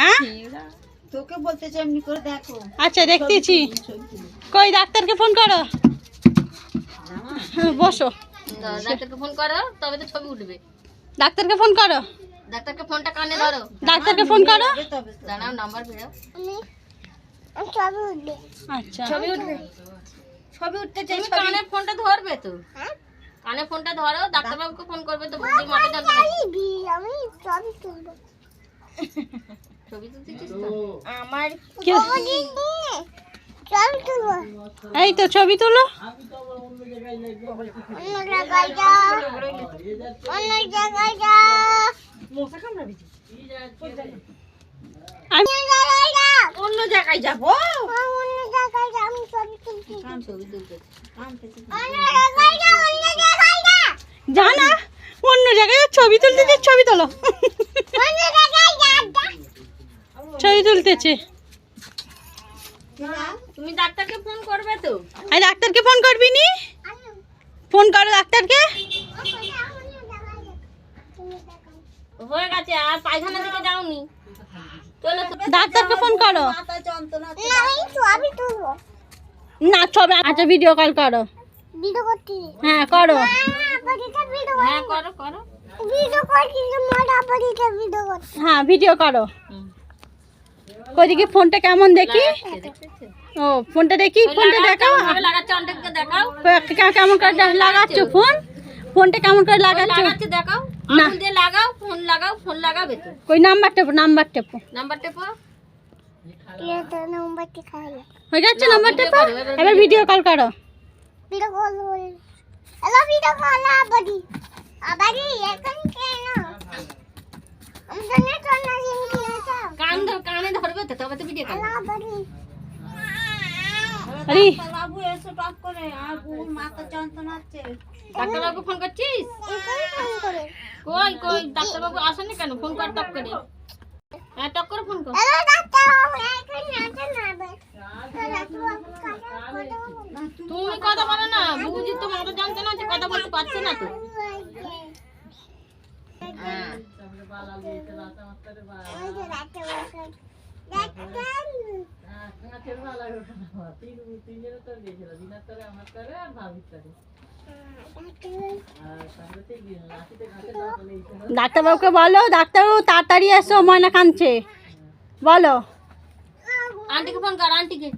হ্যাঁ তোকে বলতেছি এমনি করে দেখো। আচ্ছা দেখতেছি। কই ডাক্তারকে ফোন করো। বসো। ডাক্তারকে ফোন করো, তবে তো ছবি উঠবে। ডাক্তারকে ফোন করো। ডাক্তারকে ফোনটা কানে ধরো। ডাক্তারকে ফোন করো। দাঁড়াও, নাম্বার বেরো। আচ্ছা ছবি উঠবে, ছবি উঠতে চাই। তুমি কানে ফোনটা ধরবে তো, কানে ফোনটা ধরো, ডাক্তারবাবুকে ফোন করবে তো। বুদ্ধি মাথা যন্ত্রণা। ছবি তুলতেছিস তো? আমার এই তো ছবি তুলো। মশা কামড়াবি তো? অন্য জায়গায় যাবো। ছবি তুলতে জানা অন্য জায়গায় ছবি তুলতেছে। ছবি তোলো। ছবি তুলতেছে। তুমি ডাক্তারকে ফোন করবে তো? আই ডাক্তারকে ফোন করবি নি? ফোন করো ডাক্তারকে। হয়ে গেছে, আর পায়খানা দিকে যাওনি? চলো ডাক্তারকে ফোন করো। মাথা যন্ত্রণা। না ছবি। আচ্ছা ভিডিও কল করো। হ্যাঁ করো। হ্যাঁ করো করো। হ্যাঁ ভিডিও করো। কই দেখি ফোনটা কেমন দেখি। ও ফোনটা দেখি। ফোনটা দেখাও। লাগাচ্ছ, অনেককে দেখাও। কেমন করে লাগাচ্ছ ফোন? ফোনটা কেমন করে লাগাচ্ছ? লাগাচ্ছে দেখাও। না। আঙুল দিয়ে লাগাও, ফোন লাগাও, ফোন লাগাবে তো। কই নাম্বার টেপো। নাম্বার টেপো। নাম্বার টেপো। হয়ে যাচ্ছে নাম্বার টেপো। এবার ভিডিও কল করো। কানে ধরবে তো, তবে তো ভিডিও কল। আরে বাবু এসে টপ করে, আর বুর মাথা যন্ত্রণা হচ্ছে। ডাক্তারবাবু ফোন করছিস? কই কই ডাক্তারবাবু আসেনি কেন? ফোন কর টপ করে। হ্যাঁ টপ করে ফোন কর। তুমি কথা বলো না, বুঝি তো মাথা যন্ত্রণা আছে, কথা বলতে পারছে না তো। হ্যাঁ। ডাক্তারবাবুকে বলো। ডাক্তারবাবু তাড়াতাড়ি এসো, ময়না কাঁদছে। বলো। আন্টিকে ফোন কর, আন্টিকে।